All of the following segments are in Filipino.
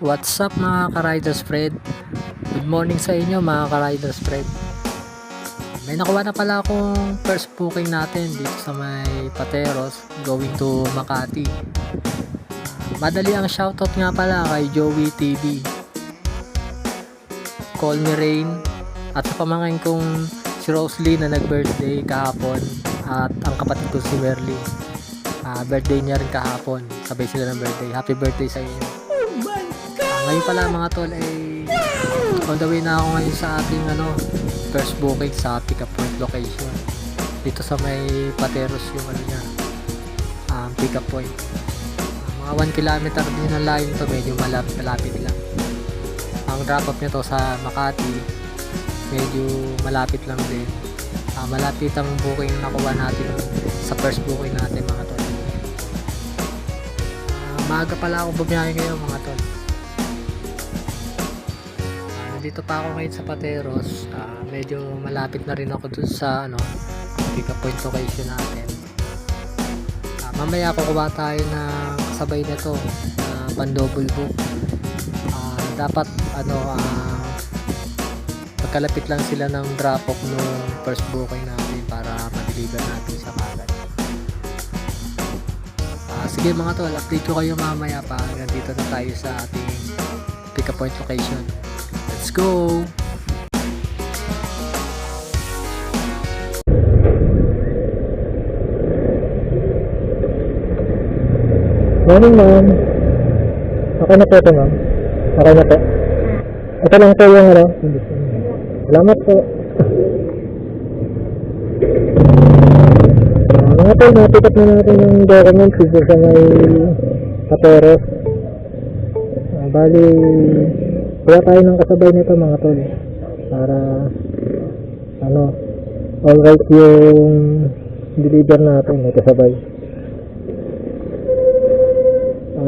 What's up mga ka-Riders Fred? Good morning sa inyo mga ka-Riders Fred. May nakuha na pala akong first booking natin dito sa may Pateros going to Makati. Madali ang shoutout nga pala kay Joey TV, Call Me Rain, at sa pamangkin kong si Rosalie na nag-birthday kahapon, at ang kapatid ko si Merly. Birthday niya rin kahapon, sabay sila ng birthday. Happy birthday sa inyo. Ngayon pala mga tol ay on the way na ako ngayon sa ating first booking sa pick up point location dito sa may Pateros yung pick up point. Mga 1 kilometer din ang layo nito, medyo malapit lang. Ang drop off nito sa Makati medyo malapit lang din. Malapit ang booking na nakuha natin sa first booking natin mga tol. Maaga pala ako bumiyahe ngayon mga tol. Dito pa ako ngayon sa Pateros. Medyo malapit na rin ako dun sa pick up point location natin. Mamaya kukuha tayo ng kasabay nito pan double book. Dapat magkalapit lang sila ng drop off nung first booking natin para ma-deliver natin sa kagad. Sige mga tol, update ko kayo mamaya pa. Nandito na tayo sa ating pick up point location. Let's go! Morning ma'am. Okay na po ito ma'am. Okay na po. Ito lang po yung Salamat po. Mga po, napikat na natin yung documents dito sa may Pateros. Bali, kuha tayo ng kasabay nito mga tol para alright yung deliver natin, may kasabay.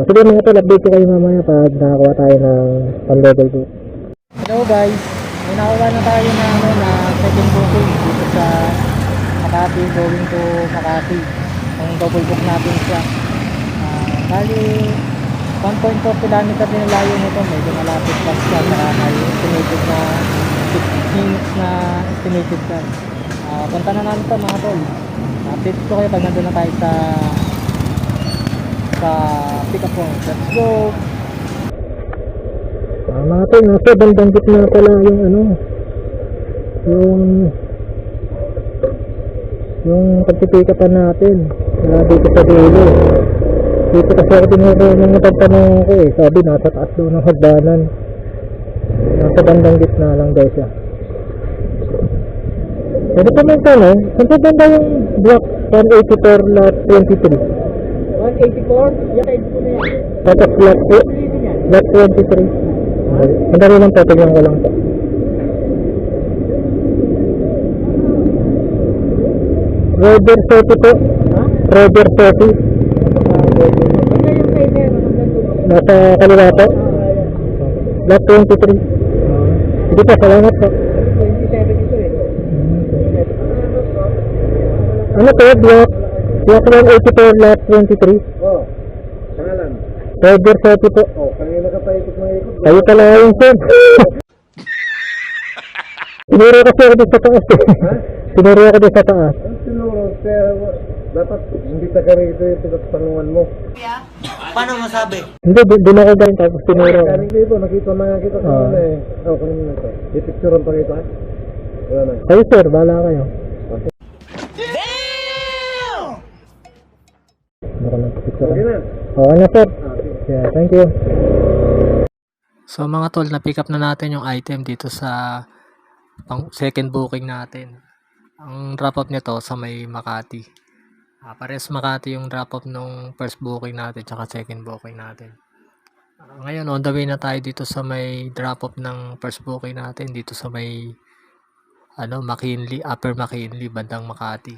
Sige mga tol, update ko kayo mamaya pag nakakuha tayo ng pan-level book. Hello guys, may nakuha na tayo na second booking dito sa Makati, going to Makati. Ang double book natin siya. Bali 1.4 kilometer din ang layo nito, medyo malapit pa siya, saka may estimated na 6 minutes na estimated ka. Punta na natin ito mga tol. Update ko kayo pag nandun na tayo sa pick up point. Let's go! Mga tol, nasa bandang gitna pala yung pagpipikapan natin dito sa dulo. Dito kasi ako tinutulong ng pagtanong ko sabi nasa taas doon ng hagdanan, nasa bandang gitna lang guys Pwede pa may tanong, saan pa banda yung block 184 lot 23? 184? Yan, ito na yan. Tapos lot 23. Madali lang po, tignan ko lang po. Roger Sophie po. Roger Sophie. Nasa kaliwa po. Lot 23. Hindi po, salamat po. 27 ito Ano po, block 184 lot 23. Oh, pangalan? Roger Sophie po. Oh, kanina ka pa ikot ng ikot. Kayo pala yung sir. Sinuro kasi ako doon sa taas Sinuro ako doon sa taas. Ang sinuro, pero dapat hindi taga rito yung tinatulungan mo. Paano masabi? Hindi, doon ako galing tapos sinuro. Kaning dito, nakita na nga kita kanina Oh, kanina na ito. I-picturean pa kita. Wala na. Kayo sir, bahala kayo. Baka nagpicture. Okay na. Okay na sir. Yeah, thank you. So mga tol, na-pick up na natin yung item dito sa second booking natin. Ang drop off nito sa may Makati. Parehas Makati yung drop off nung first booking natin tsaka second booking natin. Ngayon on the way na tayo dito sa may drop off ng first booking natin dito sa may McKinley, Upper McKinley, bandang Makati.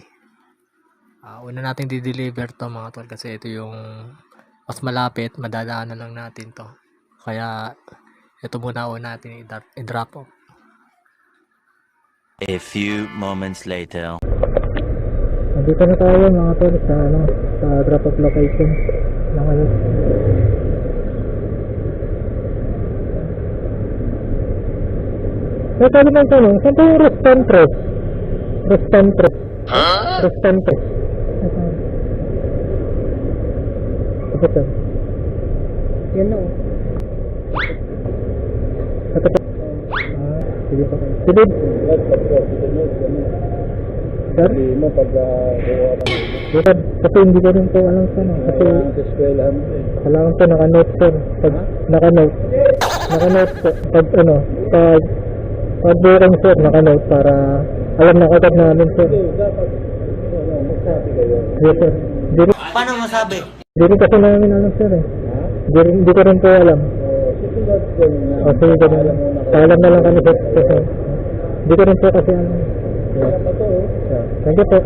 Una nating di-deliver to mga tol kasi ito yung mas malapit, madadaanan lang natin to. Kaya ito muna natin i-drop off. A few moments later. Nandito na tayo mga tol sa drop off location. Sabi ng tanong, saan po yung Restampres? Restampres. Restampres. Ito po. Yan na oh. Ito po. Sige po. Sige. Sir? Hindi mo pag kuha ka ng Sir, kasi hindi ko rin po alam saan. Kasi sa eskwelahan mo eh. kailangan po naka-note sir. Pag naka-note. Naka-note po. Pag booking sir, naka-note para alam na agad namin sir. Dapat magsabi kayo. Yes sir. Paano masabi? Hindi rin kasi namin alam sir eh. Hindi ko rin po alam. Susunod ko na. O sige, ganun. Paalam na lang kami sir. Kasi hindi ko rin po kasi alam. Kaya pa to oh. Thank you po.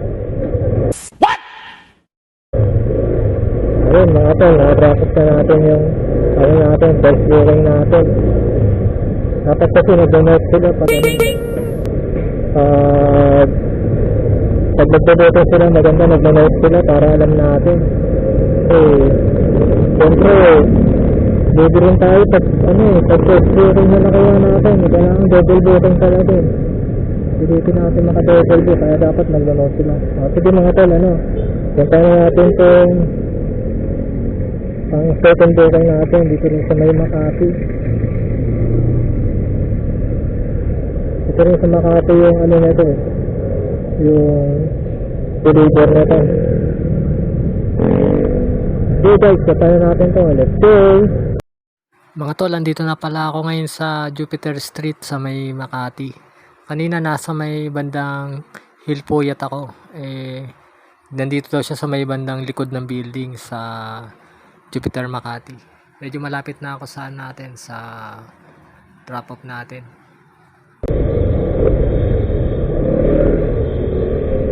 Ayun mga tol, nakapractice na natin yung ano natin, best booking natin. Dapat kasi nag-note sila pag ano. Pag nagbo-booking sila, maganda nag-note sila para alam natin. Siyempre, baby rin tayo pag ano pag best booking na nakuha natin, kailangan double booking pala din. Hindi natin maka-double book, kaya dapat nag-note sila. Sige mga tol, ano, puntahan natin itong ang second booking natin dito rin sa may Makati. Ito rin sa Makati yung ano na ito eh, yung deliver na ito. Okay guys, puntahan natin ito. Let's go! Mga tol, andito na pala ako ngayon sa Jupiter Street sa may Makati. Kanina nasa may bandang Hilpuyat ako. Nandito daw siya sa may bandang likod ng building sa Jupiter Makati. Medyo malapit na ako sa natin sa drop off natin.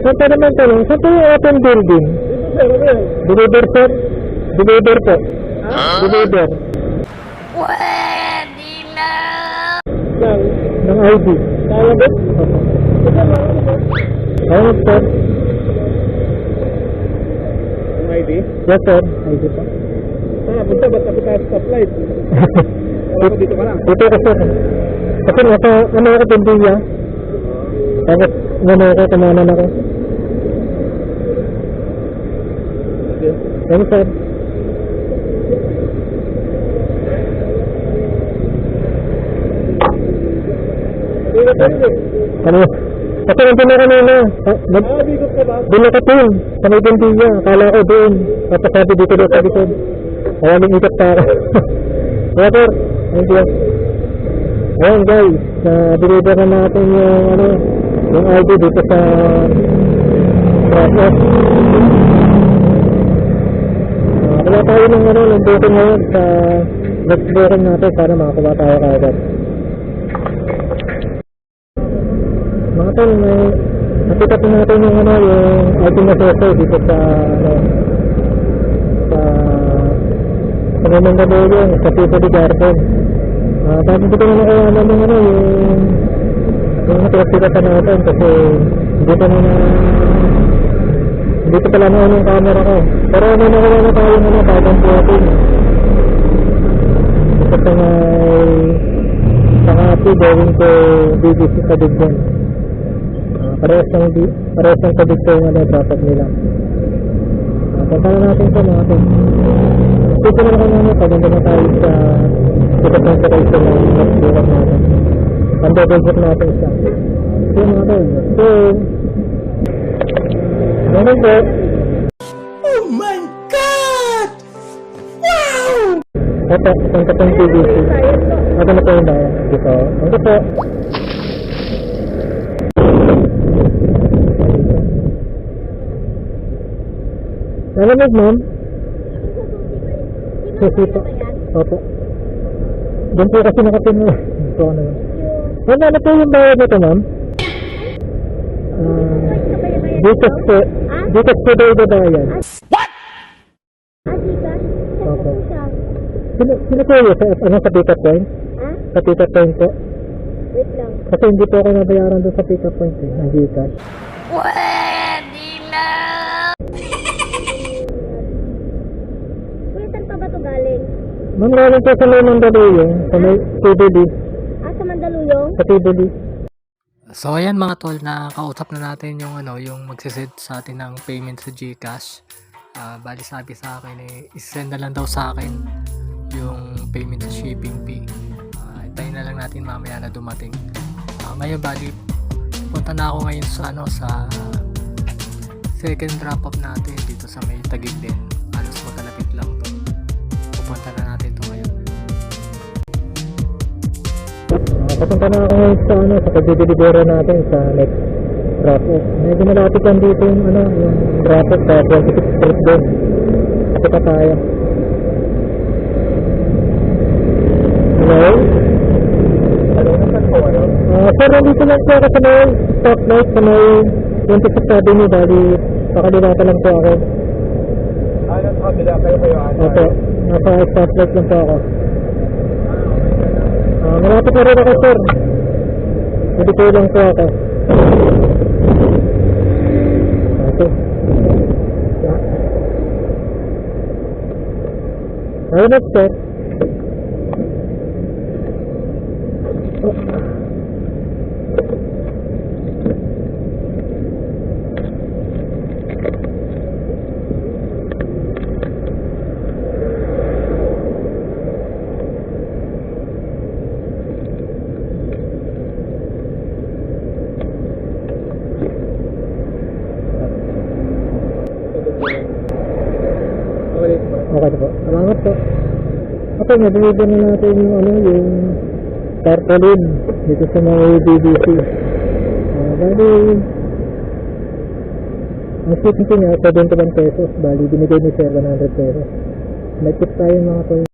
Saan pa naman tanong? Saan po yung open building? Deliver sir? Deliver po. Deliver. Ng ID. Kaya ba? Kaya sir. Ang ID? Yes sir. ID po. Punta ba't kapit tayo sa flight? Wala ko dito ka lang. Dito ko sir. Kasi nasa ano ako Pindiya. Tapos ano ako, kumanan ako. Thank you sir. Ano? Kasi nandun na kanina. Bigot ka ba? Doon nakating. Sa may Pindiya. Akala ko doon. Tapos sabi dito doon sa likod. Kaya nang-ikot pa ako. Kaya sir. Thank you. Ayan guys. Na-deliver na natin yung ano, yung ID dito sa drop-off. Wala tayo ng ano, ng booking ngayon sa next booking natin para makakuha tayo kaagad. Mga tol, may nakita po natin yung ano, yung item na soso dito sa ano, sa Mandaluyong, sa Tivoli Garden. Tapos dito na nakuha naman ano, yung napilastikatan natin kasi dito na dito pala na yung camera ko. Pero ano nakuha na tayo ano, bagong floating. Dito sa may Makati going to BBC Kabigyan. Parehas ng kabig ko yung ano, drop-off nila. Punta na natin ito mga ito. Dito na lang naman, paganda na tayo sa dito sa operation ng next bukas natin. Pang-double book natin siya. Ito mga ito. So, ganun po. Oh my God! Wow! Ito, punta pang BBC. Ito na po yung bayan. Dito. Ito po. Nalamig, ma'am? Susi po. Opo. Doon po kasi nakatin mo. Ito ano yun. Ma'am, ano po yung bayad na ito, ma'am? Dicas po. Dicas po daw yung bayad. Gcash? Saan Opo. po siya? Sino po yun? Ano sa pick-up point? Ha? Sa pick-up point po? Wait lang. Kasi hindi po ako nabayaran doon sa pick-up point eh, ng Gcash. Kuya, saan pa ba ito galing? Ma'am, galing po sa may Mandaluyong, sa may Tivoli, Ah, sa Mandaluyong? sa Tivoli. So ayan mga tol, nakausap na natin yung yung magsisend sa atin ng payment sa GCash. Bali sabi sa akin isend na lang daw sa akin yung payment sa shipping fee. Hintayin na lang natin mamaya na dumating. Ngayon bali punta na ako ngayon sa sa second drop off natin dito sa may Taguig din. Halos magkalapit lang to. Pupunta na natin to ngayon. Papunta na ako ngayon sa sa pagdidilibera natin sa next drop off. Medyo malapit lang dito yung yung drop off sa 26th Street din. Kapit na tayo. Hello? Sir, nandito lang po ako sa may stoplight sa may 26th Avenue. Bali, pakalilata lang po ako. Nasa kabila kayo Opo, nasa stoplight lang po ako. Malapit na rin ako, sir. Dito lang po ako. Okay. Ayun, sir. Okay na po. Salamat po. Okay, nabibigyan na natin yung yung tarpaulin dito sa mga BBC. Bali, ang shipping niya 71 pesos. Bali, binigay ni sir 100 pesos. May tip tayo mga tol.